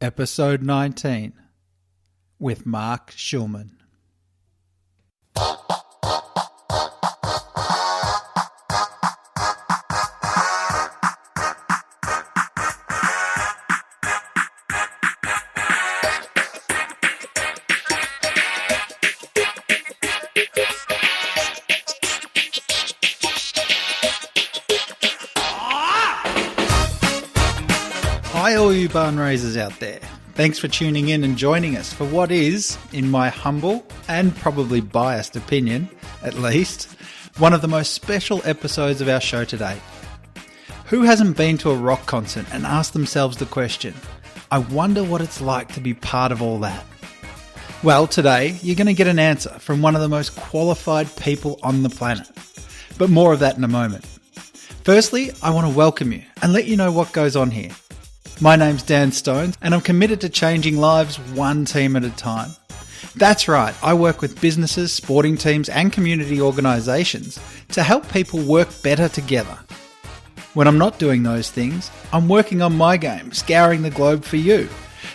Episode 19 with Mark Schulman. Hi all you Barnraisers out there. Thanks for tuning in and joining us for what is, in my humble and probably biased opinion, at least, one of the most special episodes of our show today. Who hasn't been to a rock concert and asked themselves the question, I wonder what it's like to be part of all that? Well, today you're going to get an answer from one of the most qualified people on the planet. But more of that in a moment. Firstly, I want to welcome you and let you know what goes on here. My name's Dan Stones and I'm committed to changing lives one team at a time. That's right, I work with businesses, sporting teams and community organisations to help people work better together. When I'm not doing those things, I'm working on my game, scouring the globe for you,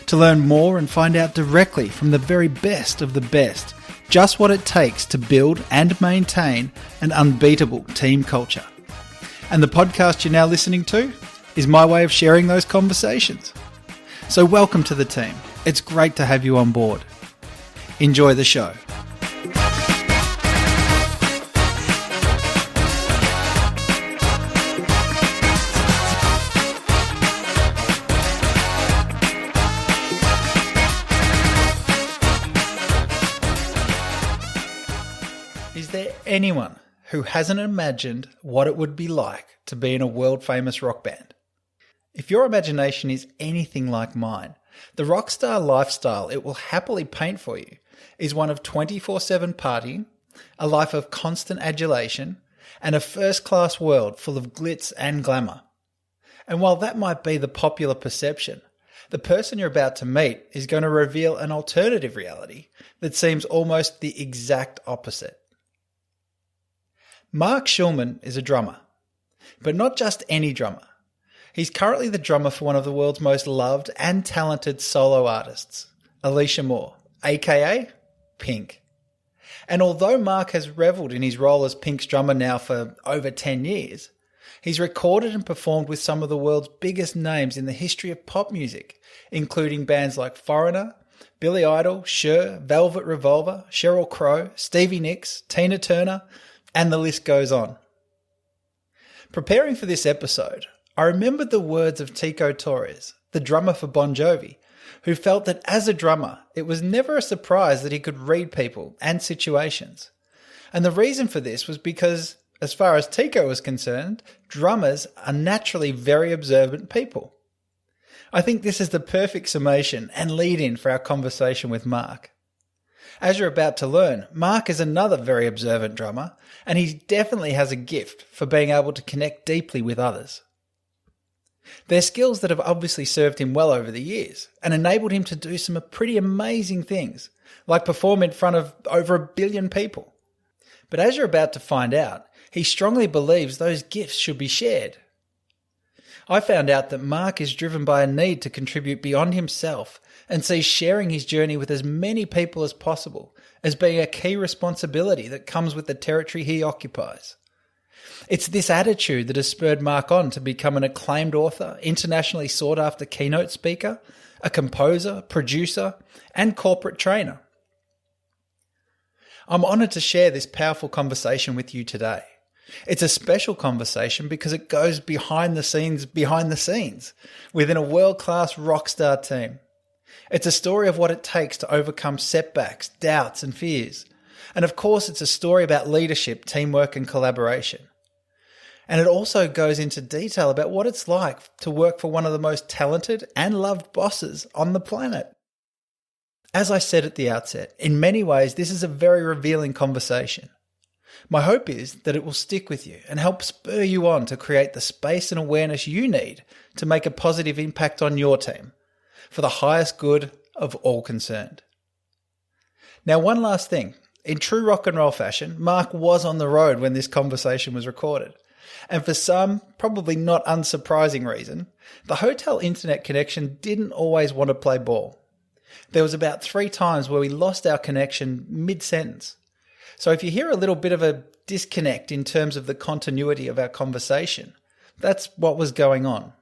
to learn more and find out directly from the very best of the best just what it takes to build and maintain an unbeatable team culture. And the podcast you're now listening to is my way of sharing those conversations. So welcome to the team. It's great to have you on board. Enjoy the show. Is there anyone who hasn't imagined what it would be like to be in a world-famous rock band? If your imagination is anything like mine, the rockstar lifestyle it will happily paint for you is one of 24/7 partying, a life of constant adulation, and a first-class world full of glitz and glamour. And while that might be the popular perception, the person you're about to meet is going to reveal an alternative reality that seems almost the exact opposite. Mark Schulman is a drummer, but not just any drummer. He's currently the drummer for one of the world's most loved and talented solo artists, Alicia Moore, aka Pink. And although Mark has revelled in his role as Pink's drummer now for over 10 years, he's recorded and performed with some of the world's biggest names in the history of pop music, including bands like Foreigner, Billy Idol, Cher, Velvet Revolver, Sheryl Crow, Stevie Nicks, Tina Turner, and the list goes on. Preparing for this episode, I remembered the words of Tico Torres, the drummer for Bon Jovi, who felt that as a drummer, it was never a surprise that he could read people and situations. And the reason for this was because, as far as Tico was concerned, drummers are naturally very observant people. I think this is the perfect summation and lead-in for our conversation with Mark. As you're about to learn, Mark is another very observant drummer, and he definitely has a gift for being able to connect deeply with others. They're skills that have obviously served him well over the years and enabled him to do some pretty amazing things, like perform in front of over 1 billion people. But as you're about to find out, he strongly believes those gifts should be shared. I found out that Mark is driven by a need to contribute beyond himself and sees sharing his journey with as many people as possible as being a key responsibility that comes with the territory he occupies. It's this attitude that has spurred Mark on to become an acclaimed author, internationally sought-after keynote speaker, a composer, producer, and corporate trainer. I'm honoured to share this powerful conversation with you today. It's a special conversation because it goes behind the scenes within a world-class rockstar team. It's a story of what it takes to overcome setbacks, doubts, and fears. And of course, it's a story about leadership, teamwork, and collaboration. And it also goes into detail about what it's like to work for one of the most talented and loved bosses on the planet. As I said at the outset, in many ways, this is a very revealing conversation. My hope is that it will stick with you and help spur you on to create the space and awareness you need to make a positive impact on your team for the highest good of all concerned. Now, one last thing. In true rock and roll fashion, Mark was on the road when this conversation was recorded. And for some, probably not unsurprising reason, the hotel internet connection didn't always want to play ball. There was about 3 times where we lost our connection mid-sentence. So if you hear a little bit of a disconnect in terms of the continuity of our conversation, that's what was going on.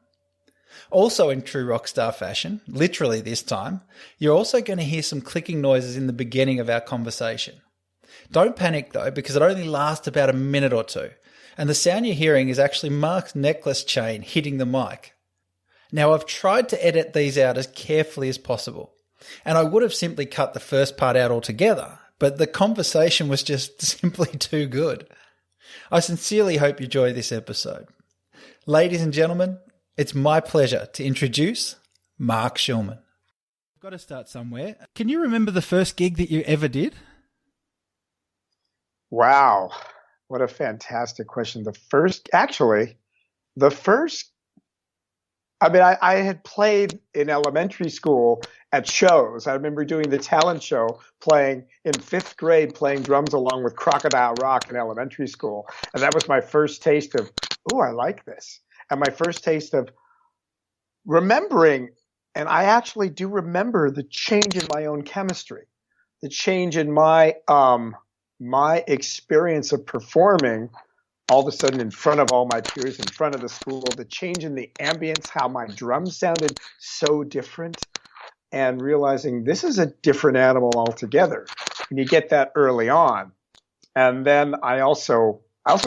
Also in true rockstar fashion, literally this time, you're also going to hear some clicking noises in the beginning of our conversation. Don't panic though, because it only lasts about a minute or two, and the sound you're hearing is actually Mark's necklace chain hitting the mic. Now I've tried to edit these out as carefully as possible, and I would have simply cut the first part out altogether, but the conversation was just simply too good. I sincerely hope you enjoy this episode. Ladies and gentlemen, it's my pleasure to introduce Mark Schulman. I've got to start somewhere. Can you remember the first gig that you ever did? Wow, what a fantastic question. I had played in elementary school at shows. I remember doing the talent show, playing in 5th grade, playing drums along with Crocodile Rock in elementary school. And that was my first taste of, I like this. And my first taste of remembering, and I actually do remember the change in my own chemistry, the change in my experience of performing all of a sudden in front of all my peers, in front of the school, the change in the ambience, how my drums sounded so different, and realizing this is a different animal altogether. And you get that early on. And then I also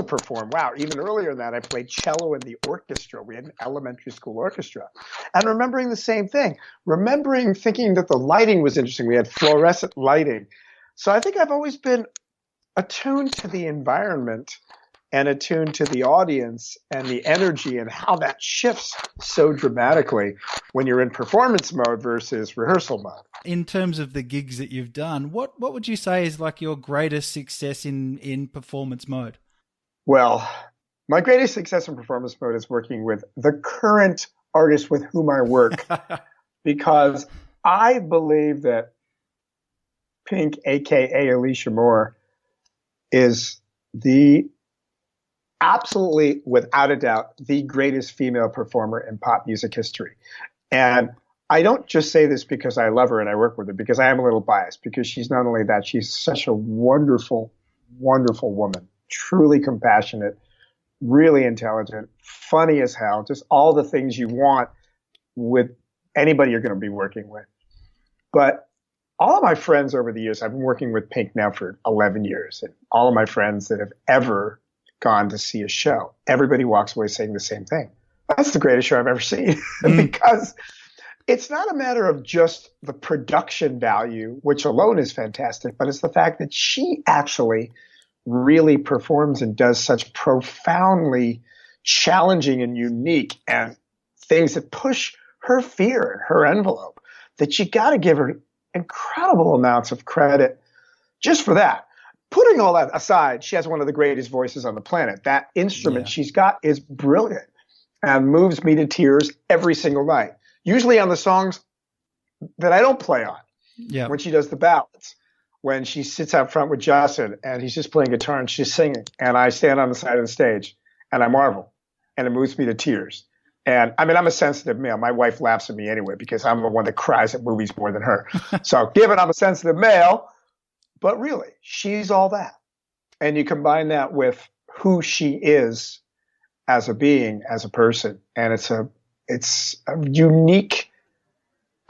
performed, even earlier than that, I played cello in the orchestra. We had an elementary school orchestra. And remembering the same thing, thinking that the lighting was interesting. We had fluorescent lighting. So I think I've always been attuned to the environment and attuned to the audience and the energy and how that shifts so dramatically when you're in performance mode versus rehearsal mode. In terms of the gigs that you've done, what would you say is like your greatest success in performance mode? Well, my greatest success in performance mode is working with the current artists with whom I work, because I believe that Pink, aka Alicia Moore, is absolutely, without a doubt, the greatest female performer in pop music history. And I don't just say this because I love her and I work with her, because I am a little biased, because she's not only that, she's such a wonderful, wonderful woman, truly compassionate, really intelligent, funny as hell, just all the things you want with anybody you're going to be working with. But all of my friends over the years, I've been working with Pink now for 11 years, and all of my friends that have ever gone to see a show, everybody walks away saying the same thing. That's the greatest show I've ever seen. Because it's not a matter of just the production value, which alone is fantastic, but it's the fact that she actually really performs and does such profoundly challenging and unique and things that push her fear and her envelope, that you got to give her incredible amounts of credit just for that. Putting all that aside, she has one of the greatest voices on the planet. That instrument she's got is brilliant and moves me to tears every single night. Usually on the songs that I don't play on. Yeah. When she does the ballads, when she sits out front with Justin and he's just playing guitar and she's singing, and I stand on the side of the stage and I marvel, and it moves me to tears. And I mean, I'm a sensitive male. My wife laughs at me anyway because I'm the one that cries at movies more than her. So given I'm a sensitive male, but really, she's all that. And you combine that with who she is as a being, as a person, and it's a unique.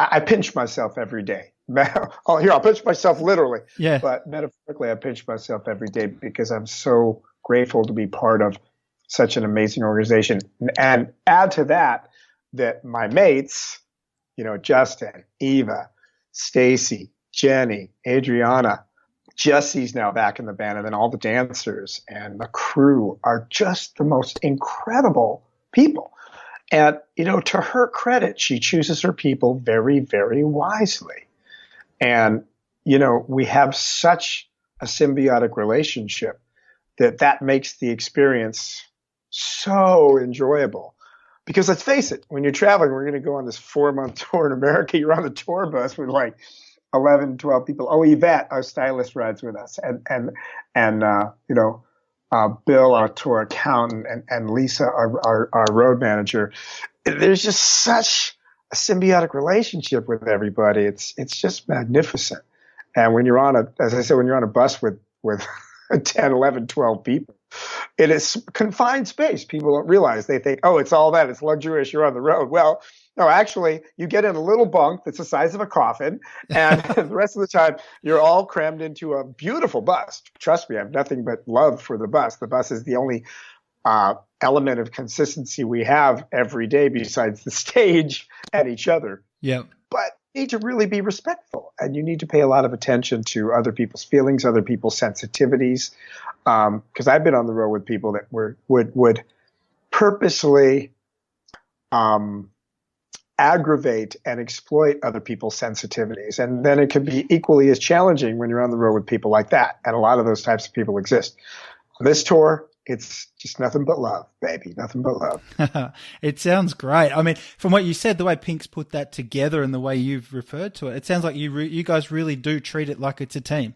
I pinch myself every day. I'll pinch myself literally. Yeah. But metaphorically, I pinch myself every day because I'm so grateful to be part of such an amazing organization. And add to that my mates, Justin, Eva, Stacy, Jenny, Adriana, Jesse's now back in the band, and then all the dancers and the crew are just the most incredible people. And, to her credit, she chooses her people very, very wisely. And, we have such a symbiotic relationship that makes the experience so enjoyable. Because let's face it, when you're traveling, we're going to go on this 4-month tour in America. You're on the tour bus with like 11, 12 people. Oh, Yvette, our stylist, rides with us. And Bill, our tour accountant, and Lisa, our road manager. There's just such a symbiotic relationship with everybody. It's just magnificent. And when you're as I said, when you're on a bus with 10, 11, 12 people, it is confined space. People don't realize. They think, oh, it's all that. It's luxurious. You're on the road. Well, no, actually, you get in a little bunk that's the size of a coffin, and the rest of the time, you're all crammed into a beautiful bus. Trust me, I have nothing but love for the bus. The bus is the only element of consistency we have every day besides the stage and each other. Yeah. But you need to really be respectful, and you need to pay a lot of attention to other people's feelings, other people's sensitivities. Because I've been on the road with people that would purposely aggravate and exploit other people's sensitivities. And then it can be equally as challenging when you're on the road with people like that. And a lot of those types of people exist. On this tour, it's just nothing but love, baby. Nothing but love. It sounds great. I mean, from what you said, the way Pink's put that together and the way you've referred to it, it sounds like you guys really do treat it like it's a team.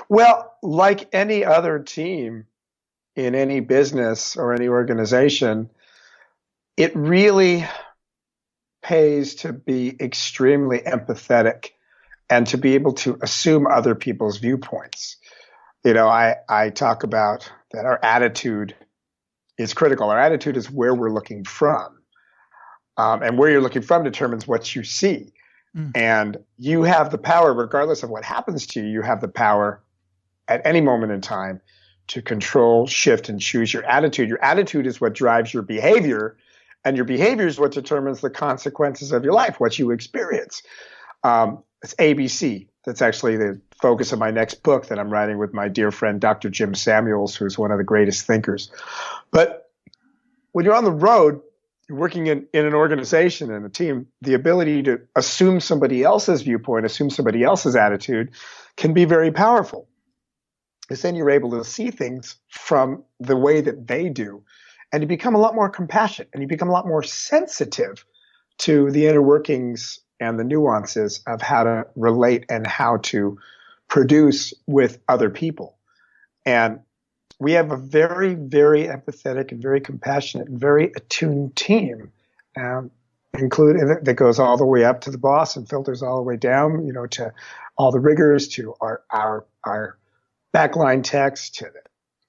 Well, like any other team in any business or any organization, it really pays to be extremely empathetic and to be able to assume other people's viewpoints. You know, I talk about that our attitude is critical. Our attitude is where we're looking from. And where you're looking from determines what you see. Mm. And you have the power, regardless of what happens to you, you have the power at any moment in time to control, shift, and choose your attitude. Your attitude is what drives your behavior, and your behavior is what determines the consequences of your life, what you experience. It's ABC. That's actually the focus of my next book that I'm writing with my dear friend, Dr. Jim Samuels, who's one of the greatest thinkers. But when you're on the road, you're working in an organization and a team, the ability to assume somebody else's viewpoint, assume somebody else's attitude can be very powerful. Because then you're able to see things from the way that they do. And you become a lot more compassionate and you become a lot more sensitive to the inner workings and the nuances of how to relate and how to produce with other people. And we have a very, very empathetic and very compassionate and very attuned team, that goes all the way up to the boss and filters all the way down, you know, to all the riggers, to our backline techs, to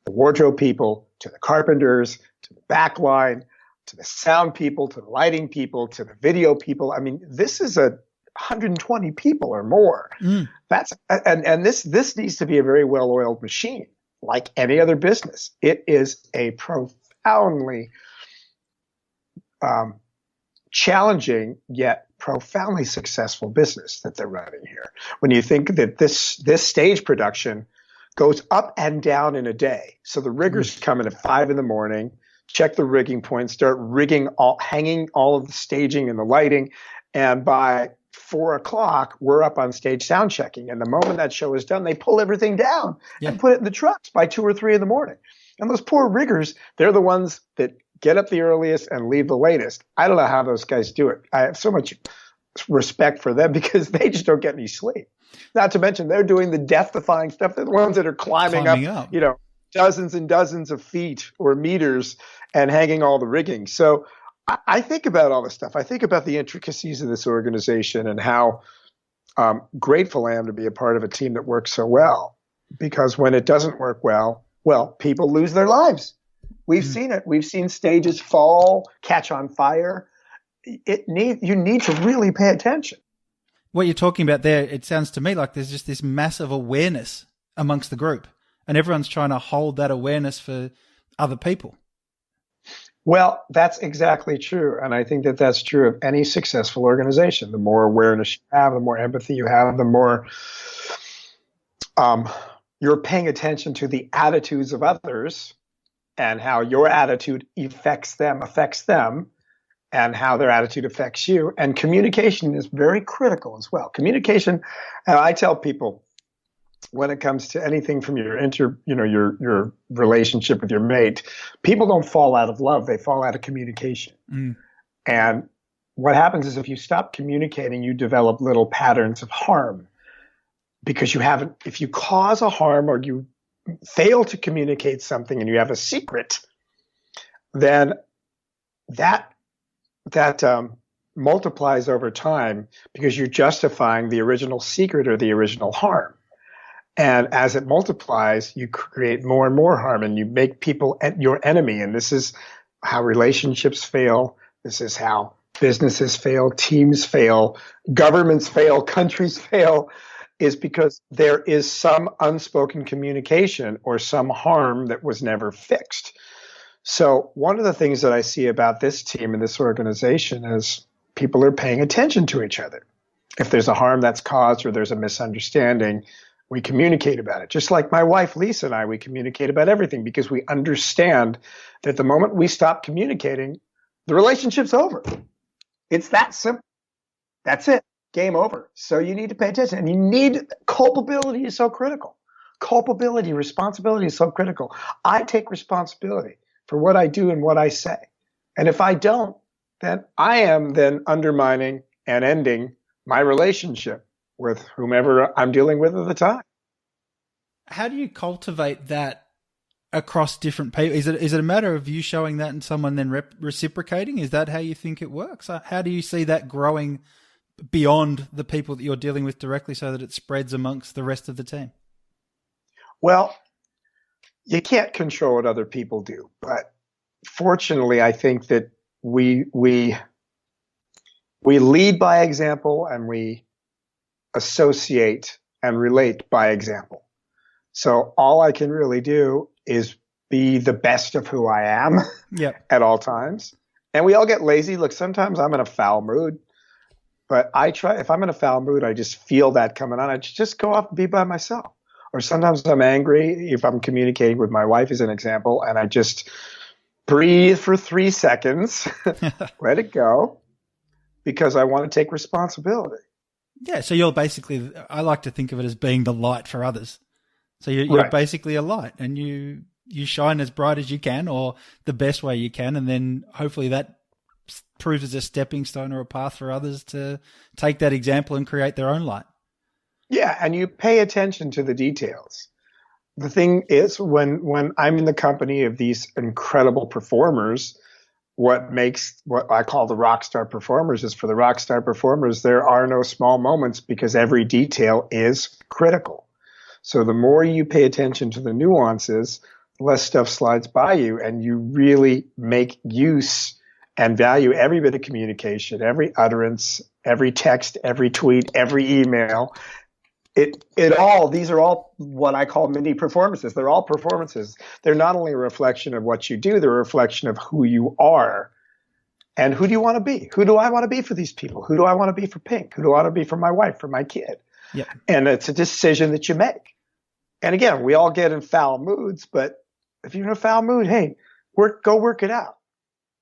the wardrobe people, to the carpenters, to the backline, to the sound people, to the lighting people, to the video people. I mean, this is 120 people or more. Mm. This needs to be a very well-oiled machine, like any other business. It is a profoundly challenging yet profoundly successful business that they're running here. When you think that this stage production goes up and down in a day. So the riggers come in at 5 a.m, check the rigging points, start hanging all of the staging and the lighting. And by 4 o'clock, we're up on stage sound checking. And the moment that show is done, they pull everything down and put it in the trucks by 2 or 3 a.m. And those poor riggers, they're the ones that get up the earliest and leave the latest. I don't know how those guys do it. I have so much respect for them because they just don't get any sleep. Not to mention they're doing the death-defying stuff. They're the ones that are climbing up, you know, dozens and dozens of feet or meters and hanging all the rigging. So I think about all this stuff. I think about the intricacies of this organization and how grateful I am to be a part of a team that works so well. Because when it doesn't work well, people lose their lives. We've seen it. We've seen stages fall, catch on fire. You need to really pay attention. What you're talking about there, it sounds to me like there's just this massive awareness amongst the group, and everyone's trying to hold that awareness for other people. Well, that's exactly true. And I think that that's true of any successful organization. The more awareness you have, the more empathy you have, the more you're paying attention to the attitudes of others and how your attitude affects them, and how their attitude affects you. And communication is very critical as well. Communication, and I tell people when it comes to anything from your relationship with your mate, people don't fall out of love, they fall out of communication. Mm. And what happens is if you stop communicating, you develop little patterns of harm because if you cause a harm or you fail to communicate something and you have a secret, then that multiplies over time because you're justifying the original secret or the original harm. And as it multiplies, you create more and more harm, and you make people your enemy. And this is how relationships fail. This is how businesses fail, teams fail, governments fail, countries fail, is because there is some unspoken communication or some harm that was never fixed. So one of the things that I see about this team and this organization is people are paying attention to each other. If there's a harm that's caused or there's a misunderstanding, we communicate about it. Just like my wife, Lisa, and I, we communicate about everything because we understand that the moment we stop communicating, the relationship's over. It's that simple. That's it. Game over. So you need to pay attention. And you need culpability is so critical. Culpability, responsibility is so critical. I take responsibility for what I do and what I say. And if I don't, then I am then undermining and ending my relationship with whomever I'm dealing with at the time. How do you cultivate that across different people? Is it a matter of you showing that and someone then reciprocating? Is that how you think it works? How do you see that growing beyond the people that you're dealing with directly so that it spreads amongst the rest of the team? Well, you can't control what other people do, but fortunately, I think that we lead by example and we associate and relate by example. So all I can really do is be the best of who I am at all times. And we all get lazy. Look, sometimes I'm in a foul mood, but if I'm in a foul mood, I just feel that coming on. I just go off and be by myself. Or sometimes I'm angry if I'm communicating with my wife as an example, and I just breathe for 3 seconds, let it go, because I want to take responsibility. Yeah, so you're basically, I like to think of it as being the light for others. So you're basically a light, and you shine as bright as you can or the best way you can, and then hopefully that proves as a stepping stone or a path for others to take that example and create their own light. Yeah, and you pay attention to the details. The thing is, when I'm in the company of these incredible performers, what makes what I call the rockstar performers is for the rockstar performers, there are no small moments because every detail is critical. So the more you pay attention to the nuances, the less stuff slides by you, and you really make use and value every bit of communication, every utterance, every text, every tweet, every email. These are all what I call mini performances. They're all performances. They're not only a reflection of what you do, they're a reflection of who you are. And who do you want to be? Who do I want to be for these people? Who do I want to be for Pink? Who do I want to be for my wife, for my kid? Yep. And it's a decision that you make. And again, we all get in foul moods, but if you're in a foul mood, hey, go work it out.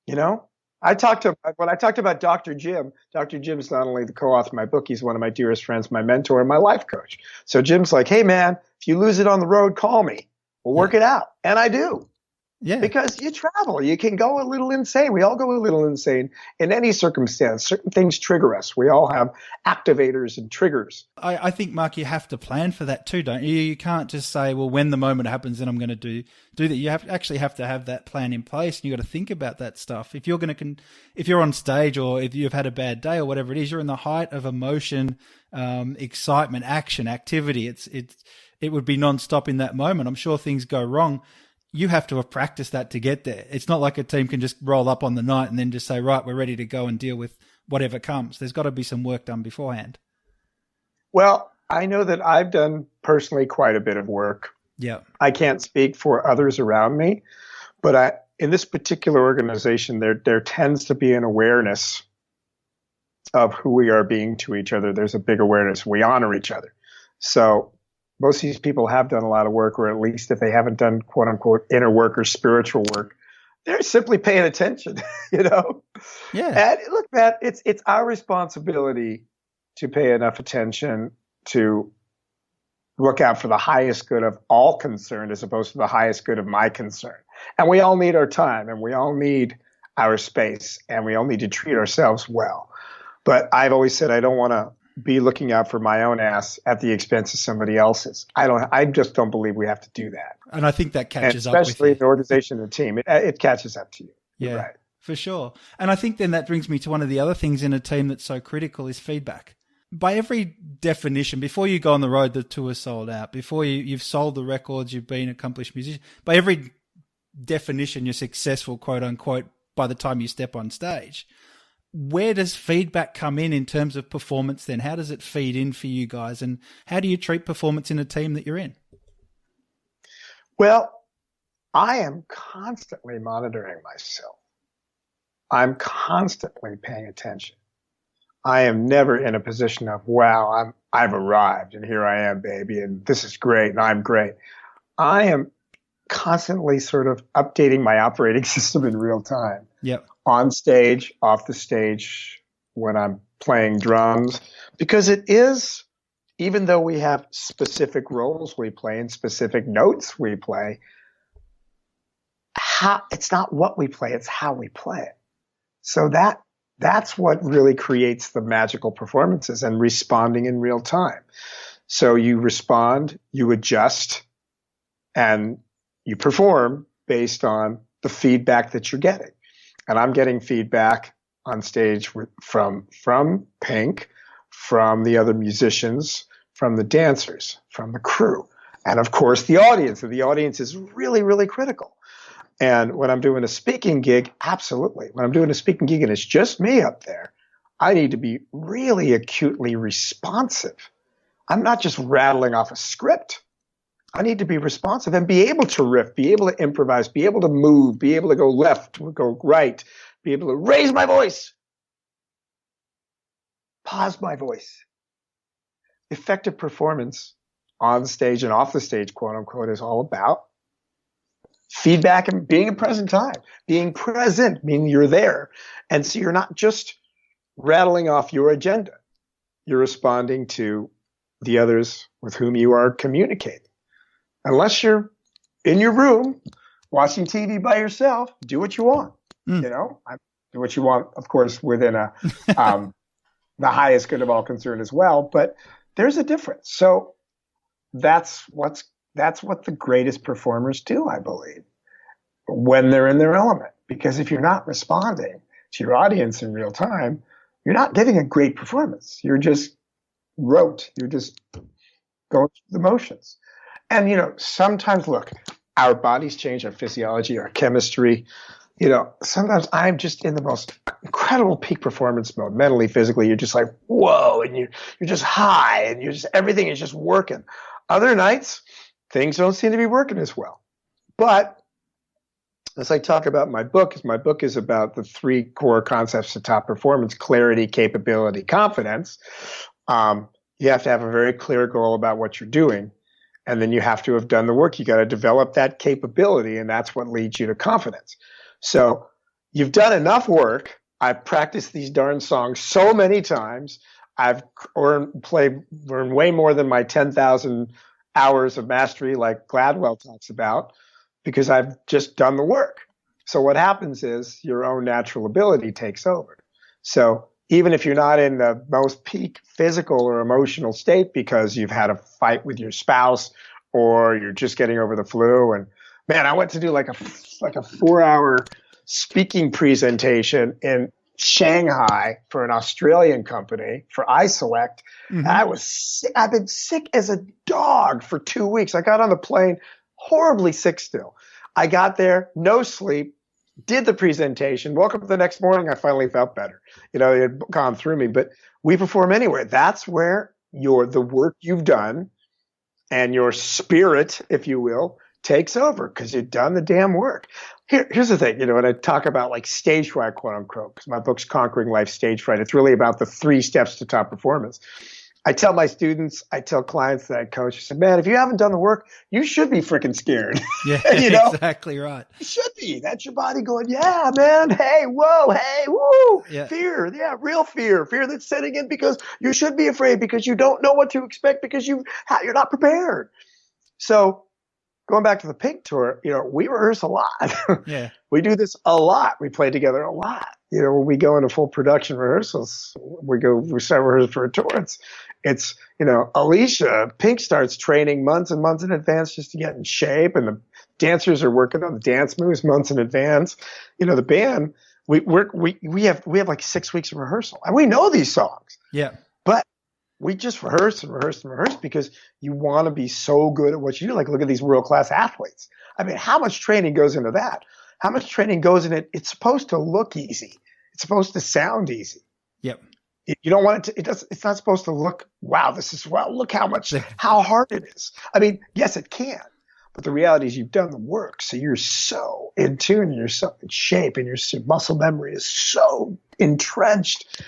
You know? When I talked about Dr. Jim is not only the co-author of my book, he's one of my dearest friends, my mentor, and my life coach. So Jim's like, hey man, if you lose it on the road, call me. We'll work it out. And I do. Yeah. Because you travel. You can go a little insane. We all go a little insane in any circumstance. Certain things trigger us. We all have activators and triggers. I think, Mark, you have to plan for that too, don't you? You can't just say, well, when the moment happens, then I'm going to do that. You actually have to have that plan in place, and you got to think about that stuff. If you're on stage or if you've had a bad day or whatever it is, you're in the height of emotion, excitement, action, activity. It would be nonstop in that moment. I'm sure things go wrong. You have to have practiced that to get there. It's not like a team can just roll up on the night and then just say, right, we're ready to go and deal with whatever comes. There's got to be some work done beforehand. Well, I know that I've done personally quite a bit of work. Yeah. I can't speak for others around me, but in this particular organization, there tends to be an awareness of who we are being to each other. There's a big awareness. We honor each other. So most of these people have done a lot of work, or at least if they haven't done quote unquote inner work or spiritual work, they're simply paying attention, you know? Yeah. And look, Matt, it's our responsibility to pay enough attention to look out for the highest good of all concerned as opposed to the highest good of my concern. And we all need our time, and we all need our space, and we all need to treat ourselves well. But I've always said I don't want to be looking out for my own ass at the expense of somebody else's. I just don't believe we have to do that. And I think that catches up with you. Especially an organization and a team. It catches up to you. Yeah, right. For sure. And I think then that brings me to one of the other things in a team that's so critical is feedback. By every definition, before you go on the road, the tour's sold out. Before you've sold the records, you've been an accomplished musician. By every definition, you're successful, quote unquote, by the time you step on stage. Where does feedback come in terms of performance then? How does it feed in for you guys? And how do you treat performance in a team that you're in? Well, I am constantly monitoring myself. I'm constantly paying attention. I am never in a position of, wow, I've arrived and here I am, baby, and this is great and I'm great. I am constantly sort of updating my operating system in real time. Yep. On stage, off the stage, when I'm playing drums, because it is, even though we have specific roles we play and specific notes we play, it's not what we play, it's how we play it. So that's what really creates the magical performances and responding in real time. So you respond, you adjust, and you perform based on the feedback that you're getting. And I'm getting feedback on stage from Pink, from the other musicians, from the dancers, from the crew, and of course the audience. And the audience is really, really critical. And when I'm doing a speaking gig, absolutely. When I'm doing a speaking gig and it's just me up there, I need to be really acutely responsive. I'm not just rattling off a script. I need to be responsive and be able to riff, be able to improvise, be able to move, be able to go left, go right, be able to raise my voice, pause my voice. Effective performance on stage and off the stage, quote unquote, is all about feedback and being in present time. Being present, meaning you're there. And so you're not just rattling off your agenda. You're responding to the others with whom you are communicating. Unless you're in your room watching TV by yourself, do what you want. You know, do what you want, of course, within the highest good of all concern as well. But there's a difference. So that's what the greatest performers do, I believe, when they're in their element. Because if you're not responding to your audience in real time, you're not giving a great performance. You're just rote. You're just going through the motions. And, you know, sometimes, look, our bodies change, our physiology, our chemistry. You know, sometimes I'm just in the most incredible peak performance mode, mentally, physically. You're just like, whoa, and you're just high, and everything is just working. Other nights, things don't seem to be working as well. But as I talk about in my book is about the three core concepts of top performance: clarity, capability, confidence. You have to have a very clear goal about what you're doing. And then you have to have done the work. You got to develop that capability, and that's what leads you to confidence. So you've done enough work. I've practiced these darn songs so many times. I've learned way more than my 10,000 hours of mastery, like Gladwell talks about, because I've just done the work. So what happens is your own natural ability takes over. So even if you're not in the most peak physical or emotional state because you've had a fight with your spouse or you're just getting over the flu, and man, I went to do like a 4-hour speaking presentation in Shanghai for an Australian company for iSelect. Mm-hmm. I was sick. I've been sick as a dog for 2 weeks. I got on the plane horribly sick still. I got there, no sleep, did the presentation, woke up the next morning, I finally felt better. You know, it had gone through me, but we perform anywhere. That's where the work you've done and your spirit, if you will, takes over because you've done the damn work. Here's the thing, you know, when I talk about like stage fright, quote unquote, because my book's Conquering Life Stage Fright, it's really about the 3 steps to top performance. I tell my students, I tell clients that I coach, I said, man, if you haven't done the work, you should be freaking scared. Yeah, you know? Exactly right. You should be. That's your body going, yeah, man. Hey, whoa, hey, woo. Yeah. Fear. Yeah, real fear. Fear that's setting in because you should be afraid because you don't know what to expect because you're not prepared. So going back to the Pink tour, you know, we rehearse a lot. Yeah. We do this a lot. We play together a lot. when we go into full production rehearsals, we start rehearsing for a tour. It's Alicia, Pink starts training months and months in advance just to get in shape, and the dancers are working on the dance moves months in advance. The band, we have like 6 weeks of rehearsal, and we know these songs. Yeah. But we just rehearse and rehearse and rehearse because you want to be so good at what you do. Like, look at these world-class athletes. I mean, how much training goes into that? How much training goes in it? It's supposed to look easy. It's supposed to sound easy. Yep. You don't want it to, it's not supposed to look, wow, look how hard it is. I mean, yes, it can, but the reality is you've done the work. So you're so in tune and you're so in shape and your muscle memory is so entrenched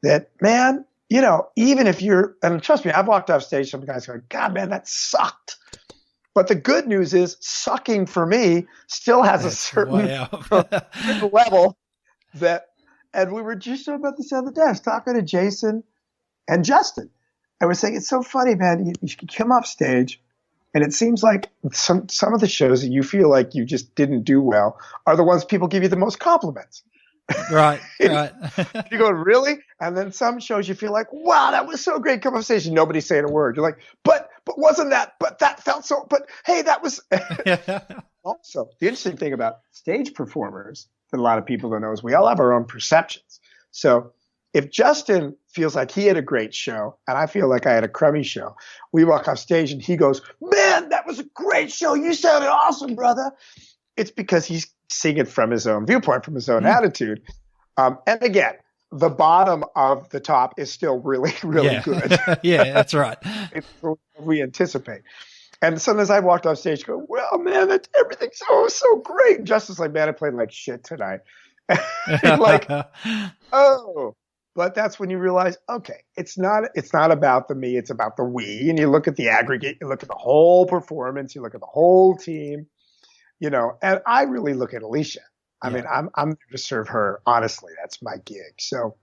that, man, even if and trust me, I've walked off stage, some guys go, God, man, that sucked. But the good news is sucking for me still has a certain level that, and we were just talking about this the other day. I was talking to Jason and Justin. I was saying, it's so funny, man. You come off stage and it seems like some of the shows that you feel like you just didn't do well are the ones people give you the most compliments. Right, right. You go, really? And then some shows you feel like, wow, that was so great. Come off stage and nobody's saying a word. You're like, but wasn't that, but that felt so, but hey, that was. Also, the interesting thing about stage performers that a lot of people don't know is we all have our own perceptions. So if Justin feels like he had a great show and I feel like I had a crummy show, we walk off stage and he goes, man, that was a great show. You sounded awesome, brother. It's because he's seeing it from his own viewpoint, from his own attitude. And again, the bottom of the top is still really, really good. Yeah, that's right. It's what we anticipate. And sometimes I walked off stage and go, well, man, everything's so great. And Justin's like, man, I played like shit tonight. Like, oh. But that's when you realize, okay, it's not about the me, it's about the we. And you look at the aggregate, you look at the whole performance, you look at the whole team, and I really look at Alicia. I mean, I'm there to serve her. Honestly, that's my gig. So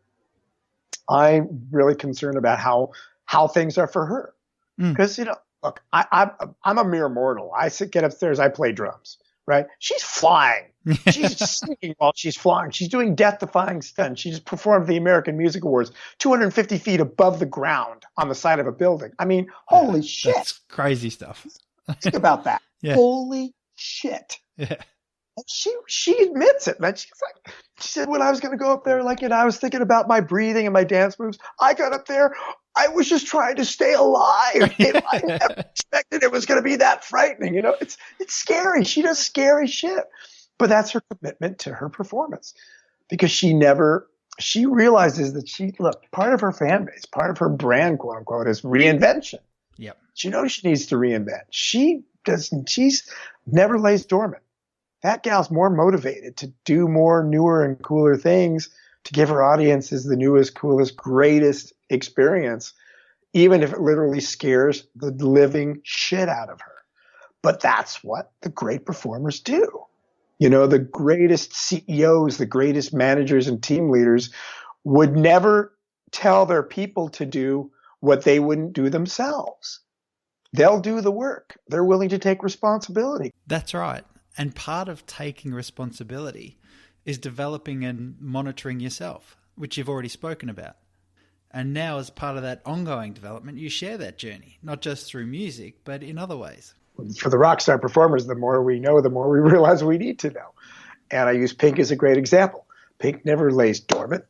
I'm really concerned about how things are for her. Because, look, I'm a mere mortal. Get upstairs, I play drums, right? She's flying. She's singing while she's flying. She's doing death-defying stunts. She just performed the American Music Awards 250 feet above the ground on the side of a building. I mean, holy shit. That's crazy stuff. Think about that. Yeah. Holy shit. Yeah. And she admits it, man. She said, when I was going to go up there, I was thinking about my breathing and my dance moves. I got up there. I was just trying to stay alive. I never expected it was going to be that frightening. It's scary. She does scary shit. But that's her commitment to her performance, because she realizes that part of her fan base, part of her brand, quote unquote, is reinvention. Yep. She knows she needs to reinvent. She's never lays dormant. That gal's more motivated to do more newer and cooler things to give her audiences the newest, coolest, greatest experience, even if it literally scares the living shit out of her. But that's what the great performers do. The greatest CEOs, the greatest managers and team leaders would never tell their people to do what they wouldn't do themselves. They'll do the work. They're willing to take responsibility. That's right. And part of taking responsibility is developing and monitoring yourself, which you've already spoken about. And now, as part of that ongoing development, you share that journey, not just through music, but in other ways. For the rockstar performers, the more we know, the more we realize we need to know. And I use Pink as a great example. Pink never lays dormant.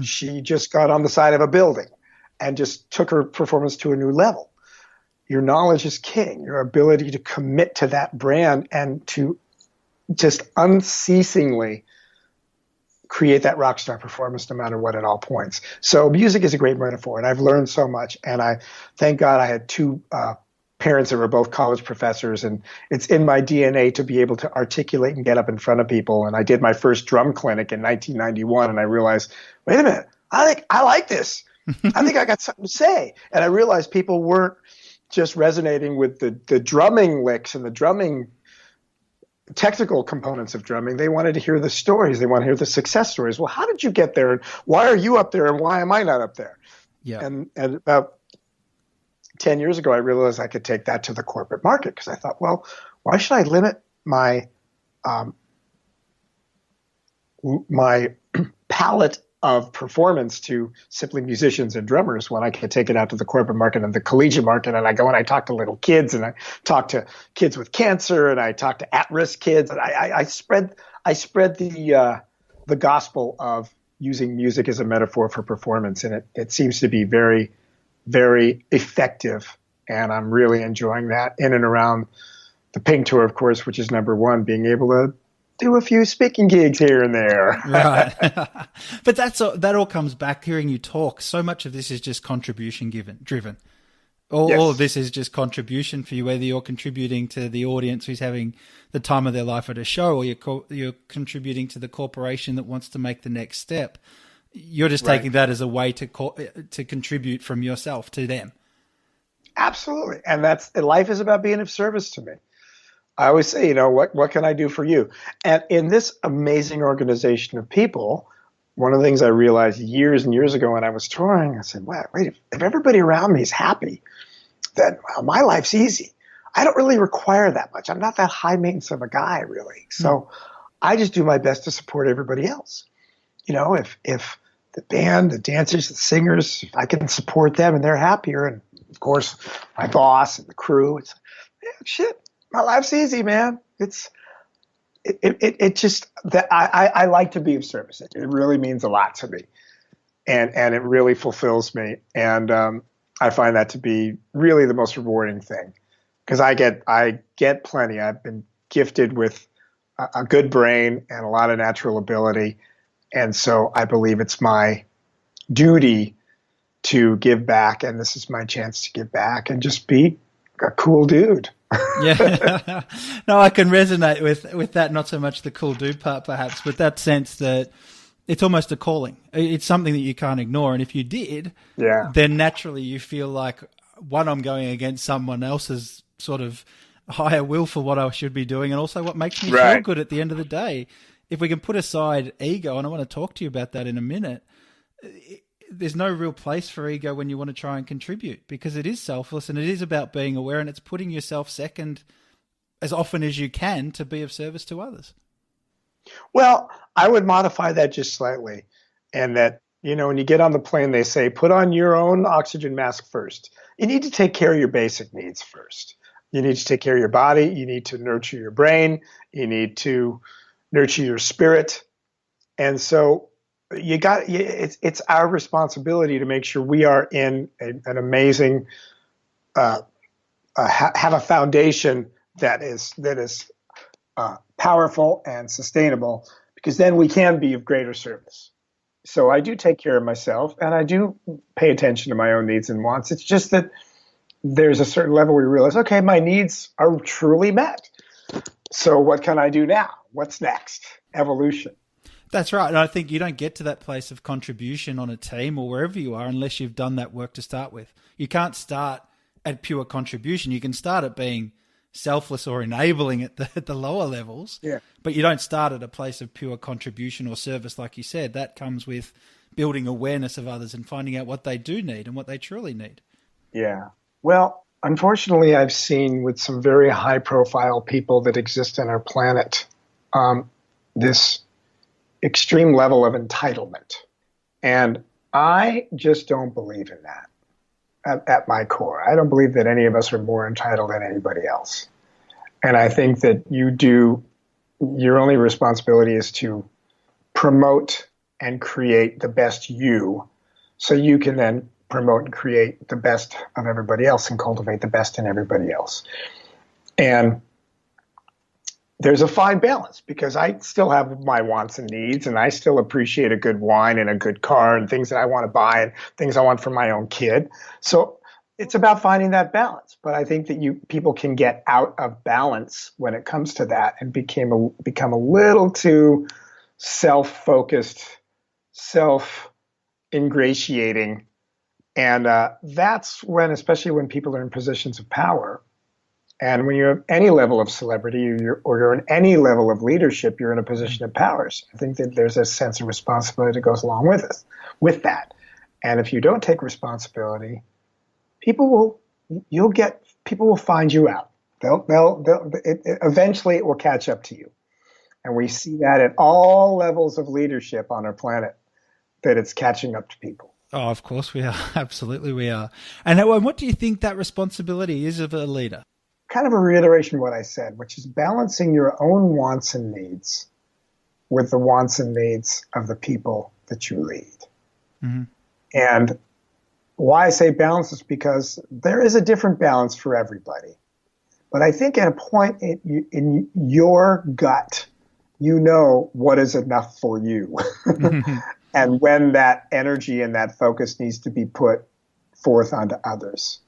She just got on the side of a building and just took her performance to a new level. Your knowledge is king. Your ability to commit to that brand and to just unceasingly create that rock star performance no matter what at all points. So music is a great metaphor, and I've learned so much. And I thank God I had two parents that were both college professors, and it's in my DNA to be able to articulate and get up in front of people. And I did my first drum clinic in 1991, and I realized, wait a minute, I like this. I think I got something to say. And I realized people weren't just resonating with the drumming licks and the drumming technical components of drumming. They wanted to hear the stories. They want to hear the success stories. Well, how did you get there? And why are you up there? And why am I not up there? Yeah. And about 10 years ago, I realized I could take that to the corporate market, because I thought, well, why should I limit my palette of performance to simply musicians and drummers when I can take it out to the corporate market and the collegiate market. And I go and I talk to little kids, and I talk to kids with cancer, and I talk to at-risk kids. And I spread the gospel of using music as a metaphor for performance. And it seems to be very, very effective. And I'm really enjoying that in and around the Pink Tour, of course, which is number one, being able to do a few speaking gigs here and there. Right. But that all comes back, hearing you talk. So much of this is just contribution driven. All of this is just contribution for you, whether you're contributing to the audience who's having the time of their life at a show, or you're contributing to the corporation that wants to make the next step. You're just taking that as a way to contribute from yourself to them. Absolutely. And life is about being of service to me. I always say, what can I do for you? And in this amazing organization of people, one of the things I realized years and years ago when I was touring, I said, wait, if everybody around me is happy, then my life's easy. I don't really require that much. I'm not that high maintenance of a guy, really. So I just do my best to support everybody else. If the band, the dancers, the singers, if I can support them and they're happier, and of course my boss and the crew, it's shit. My life's easy, man. It just that I like to be of service. It really means a lot to me, and it really fulfills me. And I find that to be really the most rewarding thing, because I get plenty. I've been gifted with a good brain and a lot of natural ability, and so I believe it's my duty to give back, and this is my chance to give back and just be a cool dude. Yeah. No, I can resonate with that. Not so much the cool dude part, perhaps, but that sense that it's almost a calling. It's something that you can't ignore. And if you did, then naturally you feel like, one, I'm going against someone else's sort of higher will for what I should be doing, and also what makes me feel good at the end of the day. If we can put aside ego, and I want to talk to you about that in a minute, there's no real place for ego when you want to try and contribute, because it is selfless and it is about being aware, and it's putting yourself second as often as you can to be of service to others. Well, I would modify that just slightly. And that, when you get on the plane, they say, put on your own oxygen mask first. You need to take care of your basic needs first. You need to take care of your body. You need to nurture your brain. You need to nurture your spirit. And so it's our responsibility to make sure we are in an amazing, have a foundation that is powerful and sustainable, because then we can be of greater service. So I do take care of myself, and I do pay attention to my own needs and wants. It's just that there's a certain level where you realize, okay, my needs are truly met. So what can I do now? What's next? Evolution. That's right. And I think you don't get to that place of contribution on a team or wherever you are unless you've done that work to start with. You can't start at pure contribution. You can start at being selfless or enabling at the lower levels, but you don't start at a place of pure contribution or service, like you said. That comes with building awareness of others and finding out what they do need and what they truly need. Yeah. Well, unfortunately, I've seen with some very high-profile people that exist on our planet, this extreme level of entitlement. And I just don't believe in that at my core. I don't believe that any of us are more entitled than anybody else. And I think that your only responsibility is to promote and create the best you, so you can then promote and create the best of everybody else and cultivate the best in everybody else. And there's a fine balance, because I still have my wants and needs, and I still appreciate a good wine and a good car and things that I want to buy and things I want for my own kid. So it's about finding that balance. But I think that people can get out of balance when it comes to that and become a little too self-focused, self-ingratiating. And that's when, especially when people are in positions of power, and when you're at any level of celebrity or you're in any level of leadership, you're in a position of power. So I think that there's a sense of responsibility that goes along with that. And if you don't take responsibility, people will find you out. Eventually it will catch up to you. And we see that at all levels of leadership on our planet. that it's catching up to people. Oh, of course we are. Absolutely we are. And what do you think that responsibility is of a leader? Kind of a reiteration of what I said, which is balancing your own wants and needs with the wants and needs of the people that you lead. Mm-hmm. And why I say balance is because there is a different balance for everybody. But I think at a point in your gut, you know what is enough for you. Mm-hmm. And when that energy and that focus needs to be put forth onto others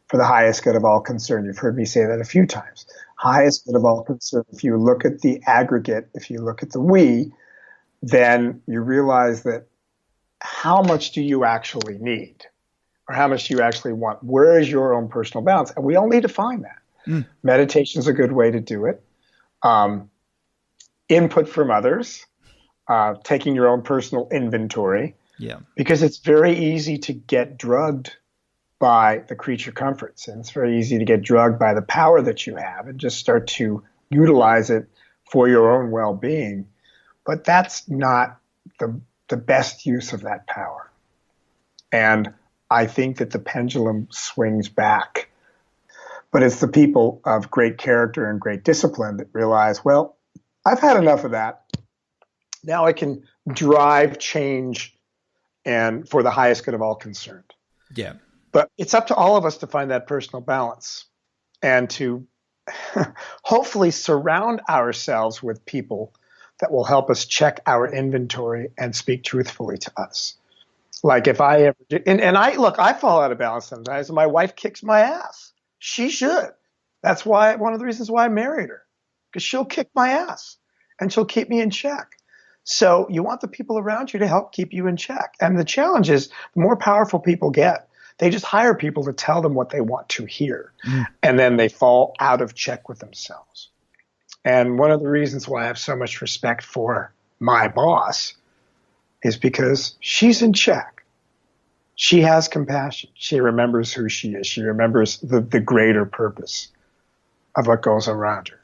for the highest good of all concerned. You've heard me say that a few times. Highest good of all concerned. If you look at the aggregate, if you look at the we, then you realize that how much do you actually need? Or how much do you actually want? Where is your own personal balance? And we all need to find that. Mm. Meditation is a good way to do it. Input from others, taking your own personal inventory. Yeah. Because it's very easy to get drugged by the creature comforts. And it's very easy to get drugged by the power that you have and just start to utilize it for your own well-being. But that's not the best use of that power. And I think that the pendulum swings back. But it's the people of great character and great discipline that realize, well, I've had enough of that. Now I can drive change and for the highest good of all concerned. Yeah. But it's up to all of us to find that personal balance and to hopefully surround ourselves with people that will help us check our inventory and speak truthfully to us. Like if I ever did, and I fall out of balance sometimes, and my wife kicks my ass. She should. That's why one of the reasons why I married her, because she'll kick my ass and she'll keep me in check. So you want the people around you to help keep you in check. And the challenge is the more powerful people get, they just hire people to tell them what they want to hear. Mm. And then they fall out of check with themselves. And one of the reasons why I have so much respect for my boss is because she's in check. She has compassion. She remembers who she is. She remembers the greater purpose of what goes around her.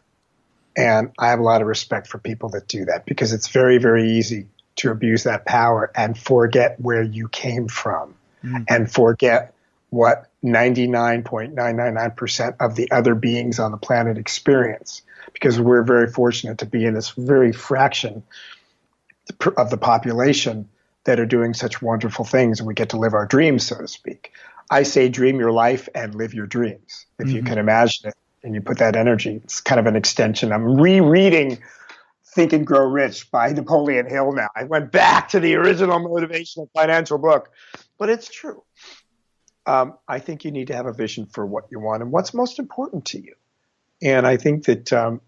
And I have a lot of respect for people that do that because it's very, very easy to abuse that power and forget where you came from and forget what 99.999% of the other beings on the planet experience, because we're very fortunate to be in this very fraction of the population that are doing such wonderful things, and we get to live our dreams, so to speak. I say dream your life and live your dreams. If you can imagine it and you put that energy, it's kind of an extension. I'm rereading Think and Grow Rich by Napoleon Hill now. I went back to the original motivational financial book, but it's true. I think you need to have a vision for what you want and what's most important to you. And I think that a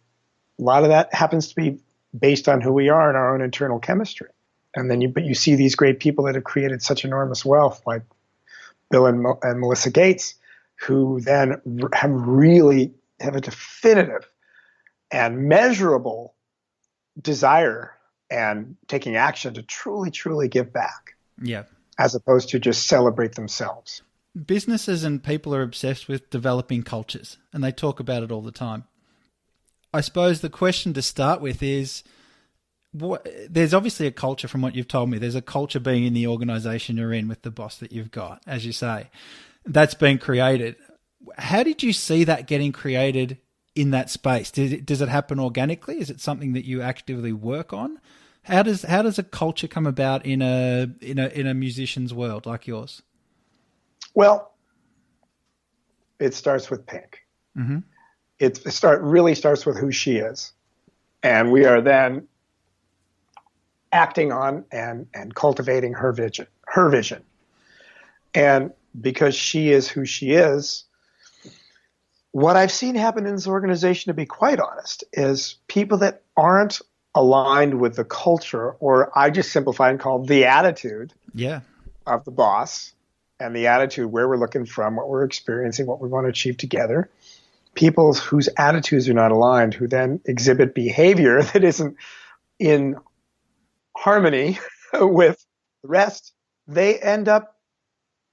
lot of that happens to be based on who we are and our own internal chemistry. And then you see these great people that have created such enormous wealth, like Bill and Melissa Gates, who then have a definitive and measurable desire and taking action to truly, truly give back. Yeah. As opposed to just celebrate themselves. Businesses and people are obsessed with developing cultures, and they talk about it all the time. I suppose the question to start with is, there's obviously a culture from what you've told me. There's a culture being in the organization you're in with the boss that you've got, as you say. That's been created. How did you see that getting created in that space? Does it happen organically? Is it something that you actively work on? How does a culture come about in a musician's world like yours? Well, it starts with Pink. Mm-hmm. It really starts with who she is, and we are then acting on and cultivating her vision. And because she is who she is, what I've seen happen in this organization, to be quite honest, is people that aren't aligned with the culture, or I just simplify and call the attitude of the boss, and the attitude where we're looking from, what we're experiencing, what we want to achieve together. People whose attitudes are not aligned, who then exhibit behavior that isn't in harmony with the rest, they end up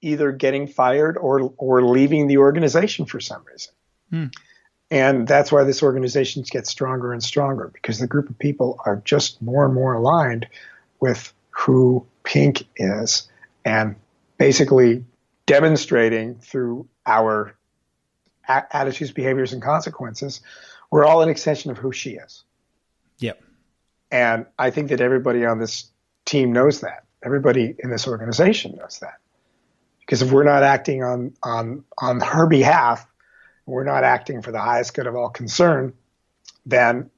either getting fired or leaving the organization for some reason. And that's why this organization gets stronger and stronger, because the group of people are just more and more aligned with who Pink is and basically demonstrating through our attitudes, behaviors, and consequences, we're all an extension of who she is. Yep. And I think that everybody on this team knows that. Everybody in this organization knows that. Because if we're not acting on her behalf, we're not acting for the highest good of all concerned, then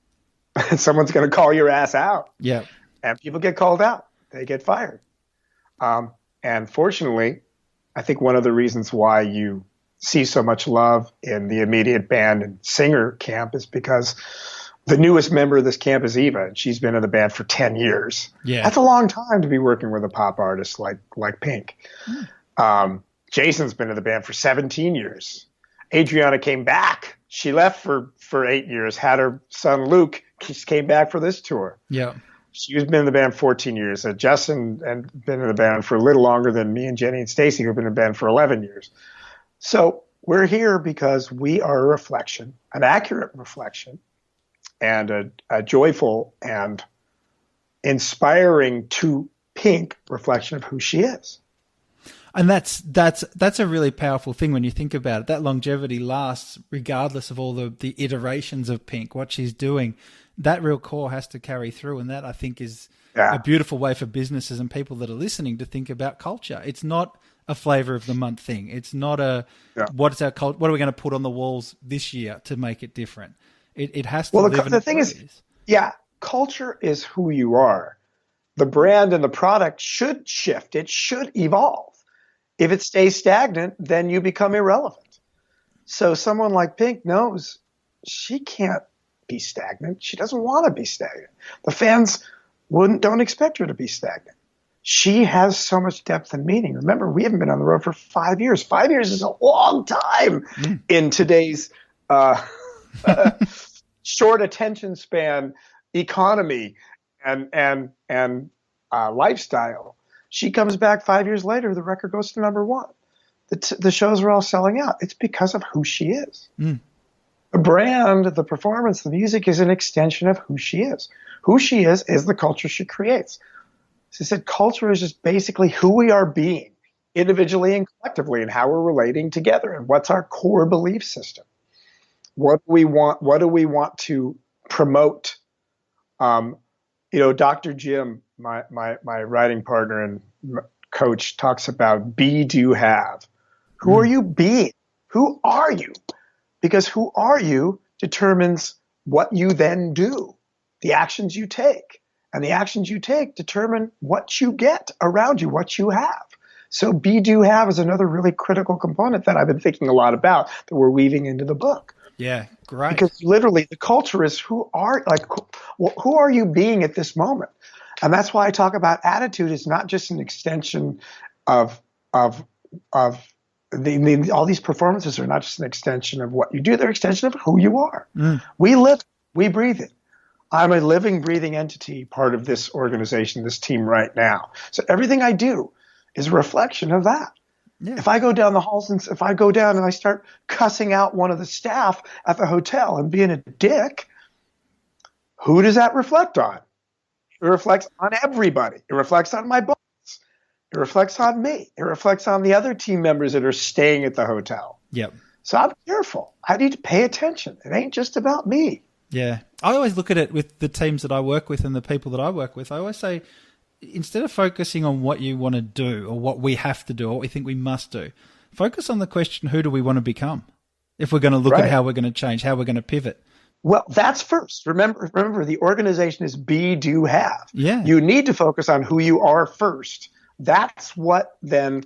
someone's going to call your ass out. Yeah. And people get called out. They get fired. And fortunately, I think one of the reasons why you see so much love in the immediate band and singer camp is because the newest member of this camp is Eva, and she's been in the band for 10 years. Yeah. That's a long time to be working with a pop artist like Pink. Jason's been in the band for 17 years. Adriana came back. She left for 8 years, had her son Luke. She came back for this tour. Yeah. She's been in the band 14 years. Justin and been in the band for a little longer than me and Jenny and Stacy, who've been in the band for 11 years. So we're here because we are a reflection, an accurate reflection, and a joyful and inspiring to Pink reflection of who she is. And that's a really powerful thing when you think about it. That longevity lasts regardless of all the iterations of Pink, what she's doing. That real core has to carry through, and that I think is a beautiful way for businesses and people that are listening to think about culture. It's not a flavor of the month thing. It's not what's our culture? What are we going to put on the walls this year to make it different? It has to. Well, the thing is, culture is who you are. The brand and the product should shift. It should evolve. If it stays stagnant, then you become irrelevant. So someone like Pink knows she can't be stagnant. She doesn't want to be stagnant. The fans don't expect her to be stagnant. She has so much depth and meaning. Remember, we haven't been on the road for 5 years. 5 years is a long time in today's short attention span economy and lifestyle. She comes back 5 years later, the record goes to number one. The shows are all selling out. It's because of who she is. The brand, the performance, the music is an extension of who she is. Who she is the culture she creates. She said culture is just basically who we are being individually and collectively and how we're relating together and what's our core belief system. What do we want to promote? Dr. Jim, my writing partner and coach, talks about be, do, have. Who are you being? Who are you? Because who are you determines what you then do, the actions you take. And the actions you take determine what you get around you, what you have. So be, do, have is another really critical component that I've been thinking a lot about that we're weaving into the book. Yeah, great. Because literally the culture is who are you being at this moment? And that's why I talk about attitude is not just an extension of all these performances are not just an extension of what you do, they're an extension of who you are. We live, we breathe it. I'm a living, breathing entity, part of this organization, this team right now. So everything I do is a reflection of that. Yeah. If I go down the halls and if I go down and I start cussing out one of the staff at the hotel and being a dick, who does that reflect on? It reflects on everybody. It reflects on my boss. It reflects on me. It reflects on the other team members that are staying at the hotel. Yep. So I'm careful. I need to pay attention. It ain't just about me. Yeah. I always look at it with the teams that I work with and the people that I work with. I always say, instead of focusing on what you want to do or what we have to do or what we think we must do, focus on the question, who do we want to become? If we're going to look at how we're going to change, how we're going to pivot. Well, that's first. Remember, the organization is be, do, have. Yeah. You need to focus on who you are first. That's what then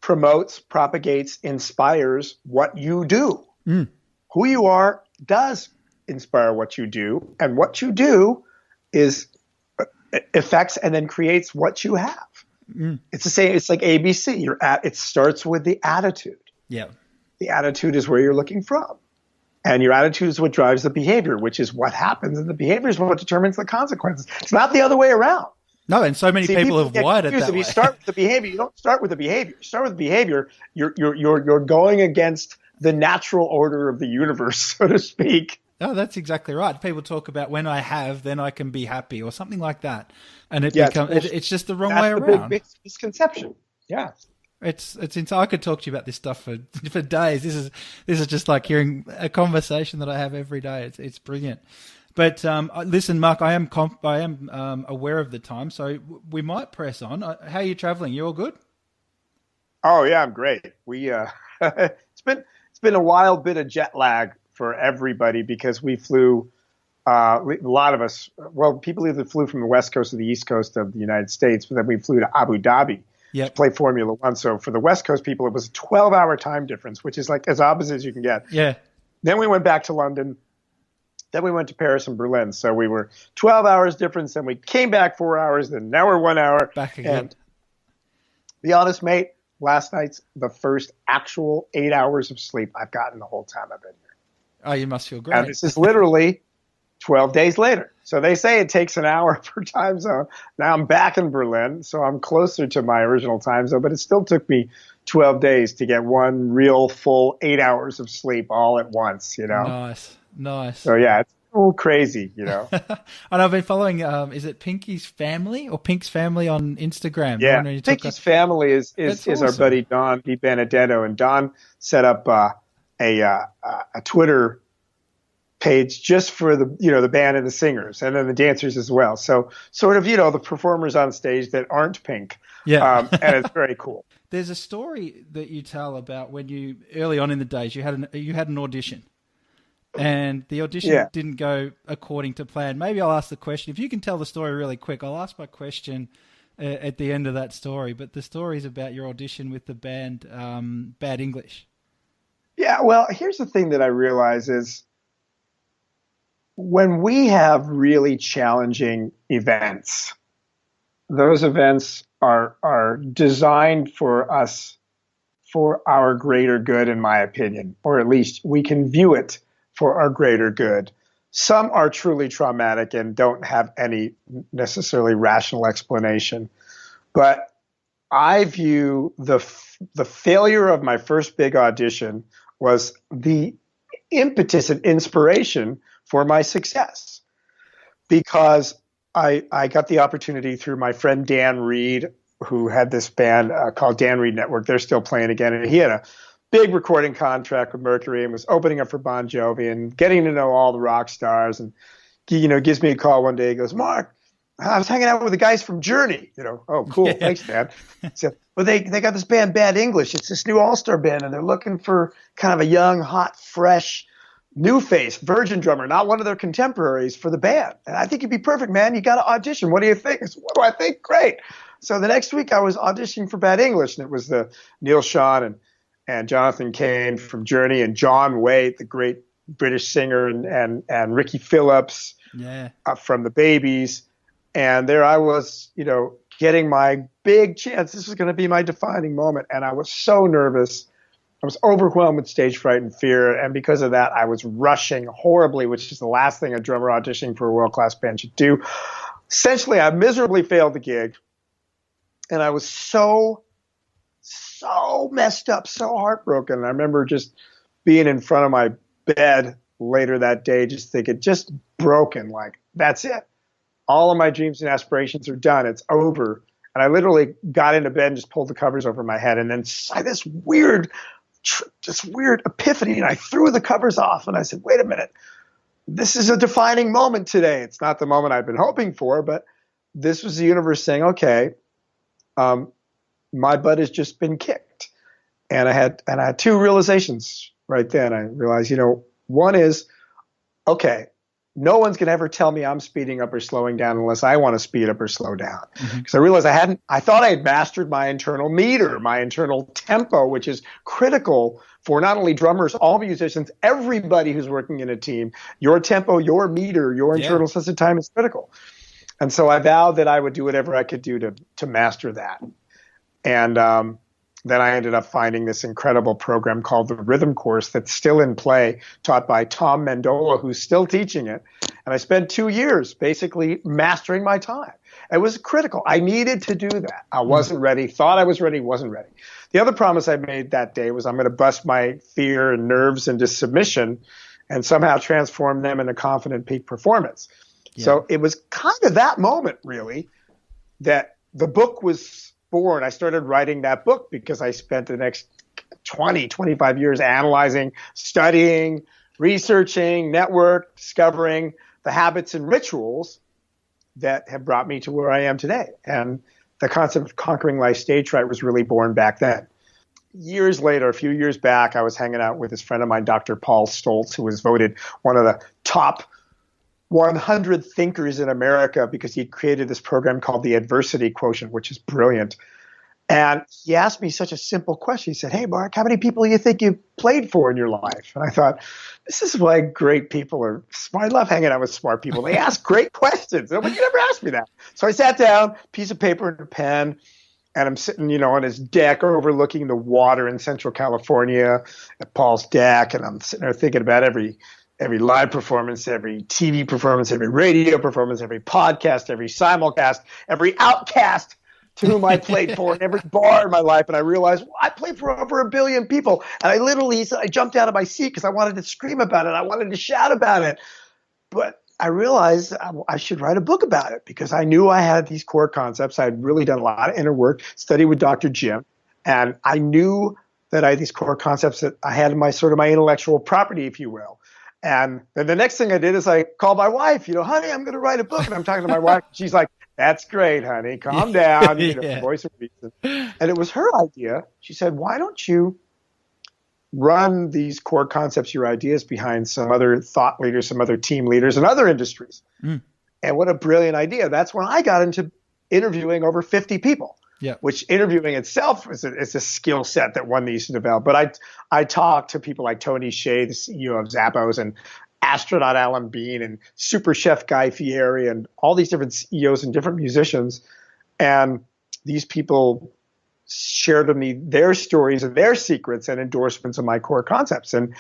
promotes, propagates, inspires what you do. Who you are does inspire what you do, and what you do is affects and then creates what you have. It's the same. It's like ABC. It starts with the attitude. Yeah. The attitude is where you're looking from. And your attitude is what drives the behavior, which is what happens. And the behavior is what determines the consequences. It's not the other way around. No, and so many people have wired it that way. If you start with the behavior, you don't start with the behavior. You start with the behavior. You're going against the natural order of the universe, so to speak. Oh, that's exactly right. People talk about when I have, then I can be happy or something like that. And it's just the wrong way around. Big misconception. Yeah. It's I could talk to you about this stuff for days. This is just like hearing a conversation that I have every day. It's brilliant. But listen, Mark, I am aware of the time, so we might press on. How are you traveling? You all good? Oh yeah, I'm great. We it's been a wild bit of jet lag for everybody because we flew. A lot of us, well, people either flew from the west coast or the east coast of the United States, but then we flew to Abu Dhabi to play Formula One. So for the west coast people, it was a 12-hour time difference, which is like as opposite as you can get. Yeah. Then we went back to London. Then we went to Paris and Berlin. So we were 12 hours difference. Then we came back 4 hours. Then now we're 1 hour. Back again. And be honest, mate, last night's the first actual 8 hours of sleep I've gotten the whole time I've been here. Oh, you must feel great. And this is literally 12 days later. So they say it takes an hour per time zone. Now I'm back in Berlin, so I'm closer to my original time zone, but it still took me 12 days to get one real full 8 hours of sleep all at once, you know? Nice. So yeah, it's a little crazy, you know? And I've been following, is it Pinky's Family or Pink's Family on Instagram? Yeah, Pinky's Family is awesome. Our buddy Don Benedetto, and Don set up a Twitter page just for the band and the singers and then the dancers as well. So sort of, the performers on stage that aren't Pink. Yeah. And it's very cool. There's a story that you tell about when you, early on in the days, you had an audition and the audition didn't go according to plan. Maybe I'll ask the question. If you can tell the story really quick, I'll ask my question at the end of that story. But the story is about your audition with the band Bad English. Yeah, well, here's the thing that I realize is when we have really challenging events, those events are designed for us for our greater good, in my opinion, or at least we can view it for our greater good. Some are truly traumatic and don't have any necessarily rational explanation. But I view the failure of my first big audition was the impetus and inspiration for my success, because I got the opportunity through my friend Dan Reed, who had this band called Dan Reed Network. They're still playing again, and he had a big recording contract with Mercury and was opening up for Bon Jovi and getting to know all the rock stars. And he, gives me a call one day. He goes, "Mark, I was hanging out with the guys from Journey." Oh, cool, thanks, man. So, well, they got this band Bad English. It's this new all-star band, and they're looking for kind of a young, hot, fresh, new face, virgin drummer, not one of their contemporaries for the band. And I think you'd be perfect, man. You got to audition. What do you think? I said, what do I think? Great. So the next week I was auditioning for Bad English, and it was the Neil Sean and Jonathan Cain from Journey and John Waite, the great British singer, and Ricky Phillips from the Babies. And there I was, getting my big chance. This was going to be my defining moment. And I was so nervous. I was overwhelmed with stage fright and fear. And because of that, I was rushing horribly, which is the last thing a drummer auditioning for a world-class band should do. Essentially, I miserably failed the gig. And I was so messed up, so heartbroken. I remember just being in front of my bed later that day, just thinking, just broken, like, that's it. All of my dreams and aspirations are done. It's over. And I literally got into bed and just pulled the covers over my head. And then I had this weird epiphany. And I threw the covers off and I said, wait a minute. This is a defining moment today. It's not the moment I've been hoping for, but this was the universe saying, okay, my butt has just been kicked. And I had two realizations right then. I realized, one is, okay, no one's going to ever tell me I'm speeding up or slowing down unless I want to speed up or slow down. Because I realized I thought I had mastered my internal meter, my internal tempo, which is critical for not only drummers, all musicians, everybody who's working in a team. Your tempo, your meter, your internal sense of time is critical. And so I vowed that I would do whatever I could do to master that. And then I ended up finding this incredible program called the Rhythm Course that's still in play, taught by Tom Mendola, who's still teaching it. And I spent 2 years basically mastering my time. It was critical. I needed to do that. I wasn't ready, thought I was ready, wasn't ready. The other promise I made that day was I'm going to bust my fear and nerves into submission and somehow transform them into confident peak performance. Yeah. So it was kind of that moment, really, that the book was born. I started writing that book because I spent the next 20, 25 years analyzing, studying, researching, network, discovering the habits and rituals that have brought me to where I am today. And the concept of conquering life stage fright was really born back then. Years later, a few years back, I was hanging out with this friend of mine, Dr. Paul Stoltz, who was voted one of the top 100 thinkers in America because he created this program called the Adversity Quotient, which is brilliant. And he asked me such a simple question. He said, "Hey, Mark, how many people do you think you've played for in your life?" And I thought, this is why great people are smart. I love hanging out with smart people. They ask great questions. Nobody never asked me that. So I sat down, piece of paper and a pen, and I'm sitting, on his deck overlooking the water in Central California at Paul's deck. And I'm sitting there thinking about every live performance, every TV performance, every radio performance, every podcast, every simulcast, every outcast to whom I played for in every bar in my life. And I realized, I played for over 1 billion people. And I jumped out of my seat because I wanted to scream about it. I wanted to shout about it. But I realized I should write a book about it because I knew I had these core concepts. I had really done a lot of inner work, studied with Dr. Jim. And I knew that I had these core concepts that I had in my intellectual property, if you will. And then the next thing I did is I called my wife, honey, I'm going to write a book. And I'm talking to my wife. She's like, "That's great, honey. Calm down." Yeah. Voice of reason. And it was her idea. She said, "Why don't you run these core concepts, your ideas, behind some other thought leaders, some other team leaders in other industries?" And what a brilliant idea. That's when I got into interviewing over 50 people. Yeah. Which interviewing itself is a skill set that one needs to develop. But I talked to people like Tony Hsieh, the CEO of Zappos, and astronaut Alan Bean, and super chef Guy Fieri, and all these different CEOs and different musicians. And these people shared with me their stories and their secrets and endorsements of my core concepts. And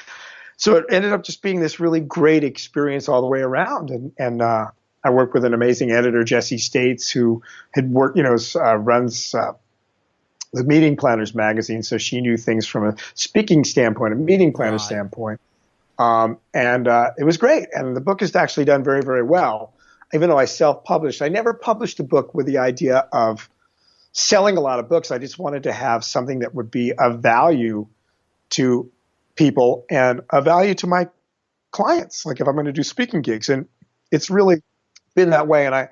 so it ended up just being this really great experience all the way around. And I worked with an amazing editor, Jesse States, who had worked, runs the Meeting Planners magazine. So she knew things from a speaking standpoint, a meeting planner standpoint. And it was great. And the book has actually done very, very well. Even though I self-published, I never published a book with the idea of selling a lot of books. I just wanted to have something that would be of value to people and of value to my clients. Like if I'm going to do speaking gigs, and it's really been that way. And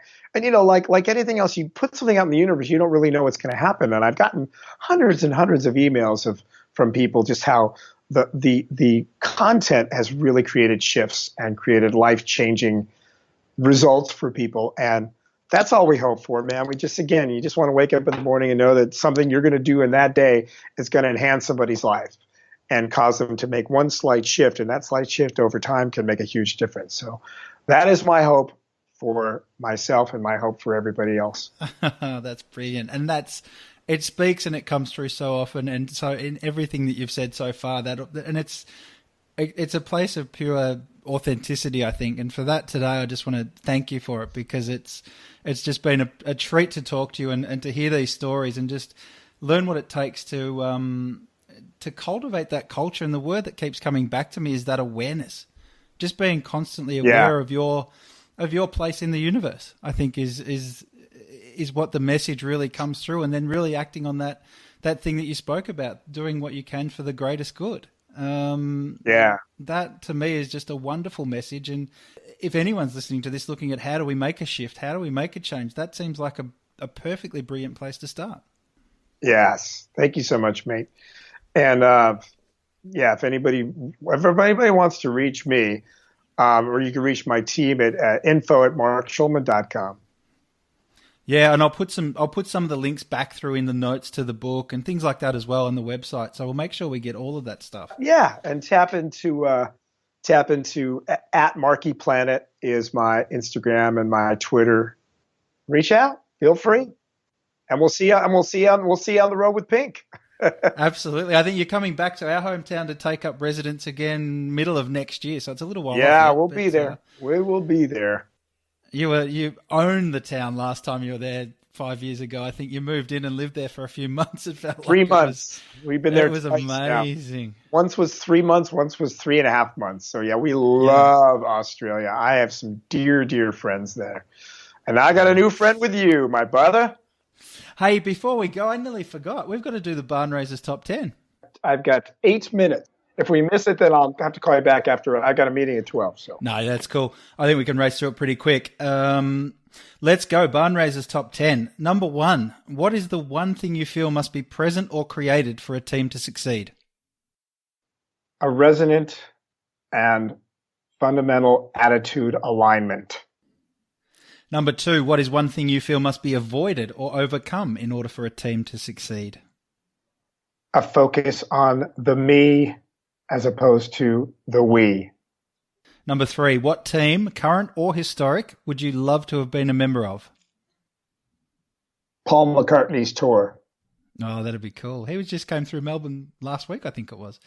like anything else, you put something out in the universe, you don't really know what's going to happen. And I've gotten hundreds and hundreds of emails from people just how the content has really created shifts and created life-changing results for people. And that's all we hope for, man. You just want to wake up in the morning and know that something you're going to do in that day is going to enhance somebody's life and cause them to make one slight shift. And that slight shift over time can make a huge difference. So that is my hope for myself and my hope for everybody else. That's brilliant. And it speaks and it comes through so often. And so in everything that you've said so far, and it's a place of pure authenticity, I think. And for that today, I just want to thank you for it, because it's just been a treat to talk to you and to hear these stories and just learn what it takes to cultivate that culture. And the word that keeps coming back to me is that awareness, just being constantly aware of your place in the universe, I think is what the message really comes through, and then really acting on that thing that you spoke about, doing what you can for the greatest good. That to me is just a wonderful message. And if anyone's listening to this, looking at how do we make a shift, how do we make a change, that seems like a perfectly brilliant place to start. Yes. Thank you so much, mate. And if anybody wants to reach me, or you can reach my team at info@markschulman.com. Yeah, and I'll put some of the links back through in the notes to the book and things like that as well on the website. So we'll make sure we get all of that stuff. Yeah, and tap into @MarkyPlanet is my Instagram and my Twitter. Reach out, feel free, and we'll see you on the road with Pink. Absolutely. I think you're coming back to our hometown to take up residence again middle of next year, so it's a little while. Yeah, we'll be there. We will be there. You owned the town last time you were there. 5 years ago. I think you moved in and lived there for a few months. It felt 3 like months. We've been there. It was amazing. Now. Once was 3 months. Once was 3.5 months. So yeah, we love Australia. I have some dear, dear friends there. And I got a new friend with you, my brother. Hey, before we go, I nearly forgot. We've got to do the Barnraisers top 10. I've got 8 minutes. If we miss it, then I'll have to call you back after. I got a meeting at 12. So no, that's cool. I think we can race through it pretty quick. Let's go. Barnraisers top 10. Number 1. What is the one thing you feel must be present or created for a team to succeed? A resonant and fundamental attitude alignment. Number 2. What is one thing you feel must be avoided or overcome in order for a team to succeed? A focus on the me as opposed to the we. Number 3, what team, current or historic, would you love to have been a member of? Paul McCartney's tour. Oh, that'd be cool. He just came through Melbourne last week, I think it was.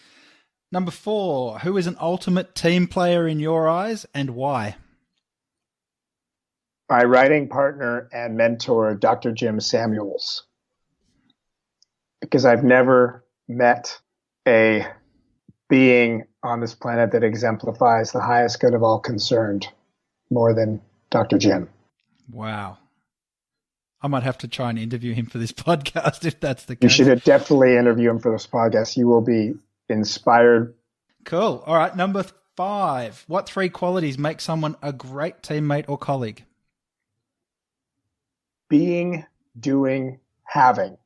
Number 4, who is an ultimate team player in your eyes and why? My writing partner and mentor, Dr. Jim Samuels. Because I've never met a being on this planet that exemplifies the highest good of all concerned more than Dr. Jim. Wow. I might have to try and interview him for this podcast if that's the You case. should definitely interview him for this podcast. You will be inspired. Cool. All right. Number 5. What 3 qualities make someone a great teammate or colleague? Being, doing, having.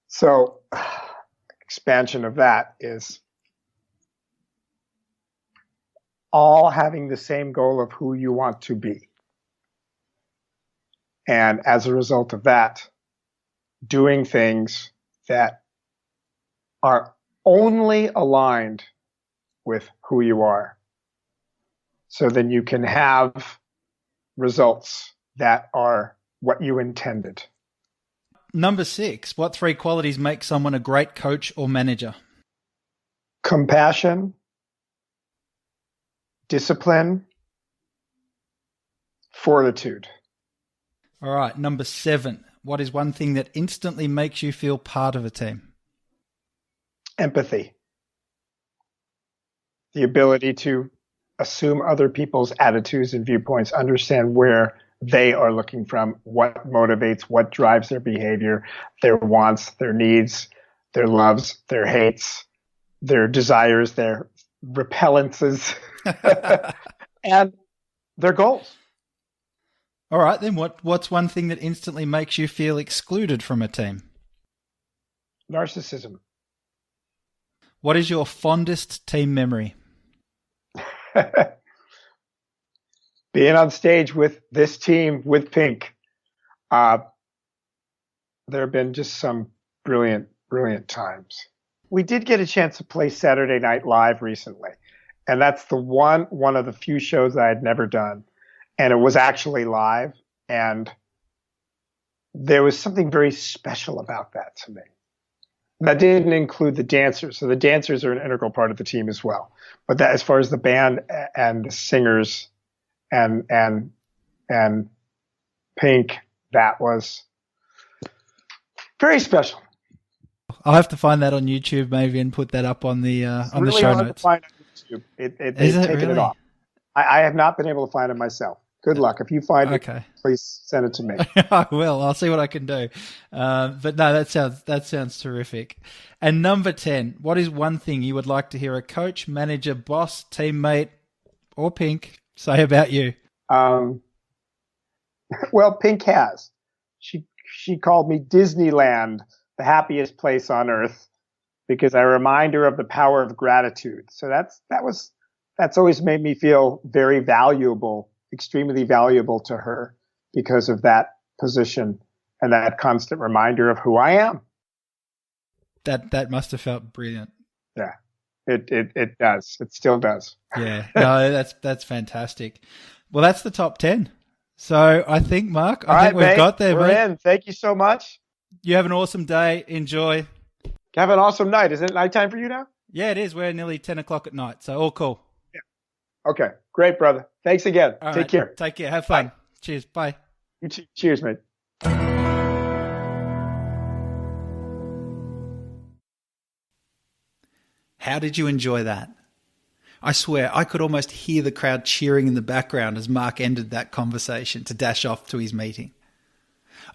So, expansion of that is all having the same goal of who you want to be. And as a result of that, doing things that are only aligned with who you are. So then you can have results that are what you intended. Number 6, what 3 qualities make someone a great coach or manager? Compassion, discipline, fortitude. All right. Number 7, what is one thing that instantly makes you feel part of a team? Empathy. The ability to assume other people's attitudes and viewpoints, understand where they are looking from, what motivates, what drives their behavior, their wants, their needs, their loves, their hates, their desires, their repellences, and their goals. All right, then what's one thing that instantly makes you feel excluded from a team? Narcissism. What is your fondest team memory? Being on stage with this team, with Pink. There have been just some brilliant, brilliant times. We did get a chance to play Saturday Night Live recently, and that's the one of the few shows I had never done. And it was actually live, and there was something very special about that to me. That didn't include the dancers. So the dancers are an integral part of the team as well. But that, as far as the band and the singers and Pink, that was very special. I'll have to find that on YouTube maybe and put that up on the on the show notes. To find on YouTube. They've taken really? it off. I have not been able to find it myself. Good luck. If you find it, please send it to me. I will. I'll see what I can do. But no, that sounds terrific. And number 10, what is one thing you would like to hear a coach, manager, boss, teammate, or Pink say about you? Well, Pink has. She called me Disneyland, the happiest place on earth, because I remind her of the power of gratitude. So that's always made me feel very valuable, extremely valuable to her because of that position and that constant reminder of who I am. That must have felt brilliant. Yeah, it does. It still does. Yeah, no, that's fantastic. Well, that's the top 10. So I think, Mark, I think we've got there, mate. In. Thank you so much. You have an awesome day. Enjoy. Have an awesome night. Is it nighttime for you now? Yeah, it is. We're nearly 10 o'clock at night, so all cool. Yeah. Okay, great, brother. Thanks again. All Take right. care. Take care. Have fun. Bye. Cheers. Bye. You too. Cheers, mate. How did you enjoy that? I swear, I could almost hear the crowd cheering in the background as Mark ended that conversation to dash off to his meeting.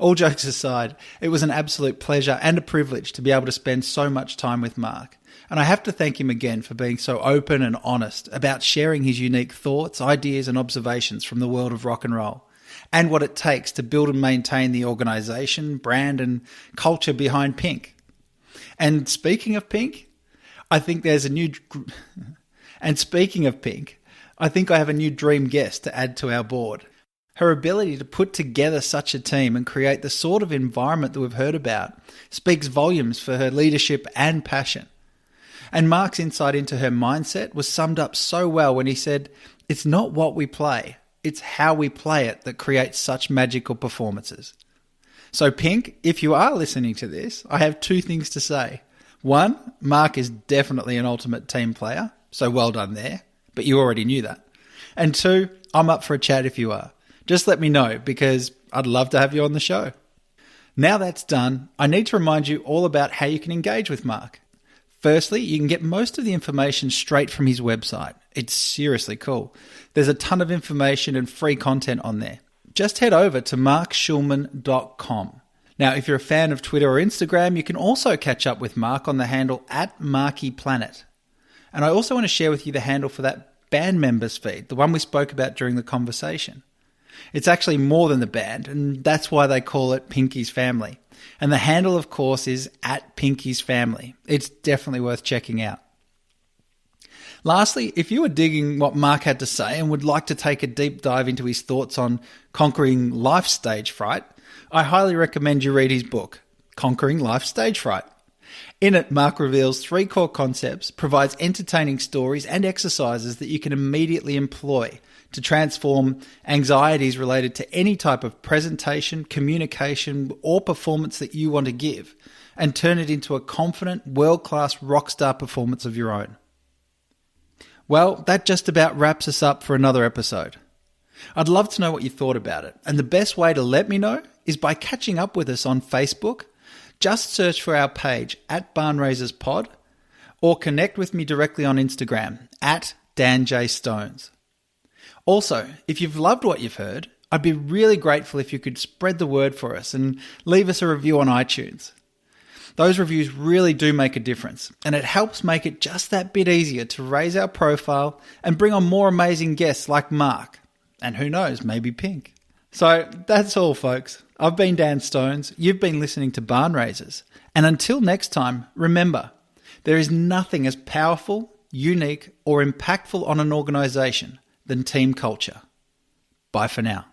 All jokes aside, it was an absolute pleasure and a privilege to be able to spend so much time with Mark. And I have to thank him again for being so open and honest about sharing his unique thoughts, ideas and observations from the world of rock and roll, and what it takes to build and maintain the organisation, brand and culture behind Pink. And speaking of Pink, I think I have a new dream guest to add to our board. Her ability to put together such a team and create the sort of environment that we've heard about speaks volumes for her leadership and passion. And Mark's insight into her mindset was summed up so well when he said, "It's not what we play, it's how we play it that creates such magical performances." So Pink, if you are listening to this, I have two things to say. One, Mark is definitely an ultimate team player, so well done there, but you already knew that. And two, I'm up for a chat if you are. Just let me know because I'd love to have you on the show. Now that's done, I need to remind you all about how you can engage with Mark. Firstly, you can get most of the information straight from his website. It's seriously cool. There's a ton of information and free content on there. Just head over to markschulman.com. Now, if you're a fan of Twitter or Instagram, you can also catch up with Mark on the handle @MarkyPlanet. And I also want to share with you the handle for that band members feed, the one we spoke about during the conversation. It's actually more than the band, and that's why they call it Pinky's Family. And the handle, of course, is @Pinky's Family. It's definitely worth checking out. Lastly, if you were digging what Mark had to say and would like to take a deep dive into his thoughts on conquering life stage fright, I highly recommend you read his book, Conquering Life Stage Fright. In it, Mark reveals 3 core concepts, provides entertaining stories and exercises that you can immediately employ to transform anxieties related to any type of presentation, communication, or performance that you want to give, and turn it into a confident, world-class rockstar performance of your own. Well, that just about wraps us up for another episode. I'd love to know what you thought about it, and the best way to let me know is by catching up with us on Facebook. Just search for our page @BarnraisersPod, or connect with me directly on Instagram @DanJStones. Also, if you've loved what you've heard, I'd be really grateful if you could spread the word for us and leave us a review on iTunes. Those reviews really do make a difference, and it helps make it just that bit easier to raise our profile and bring on more amazing guests like Mark, and who knows, maybe Pink. So that's all, folks. I've been Dan Stones, you've been listening to Barnraisers, and until next time, remember, there is nothing as powerful, unique, or impactful on an organisation than team culture. Bye for now.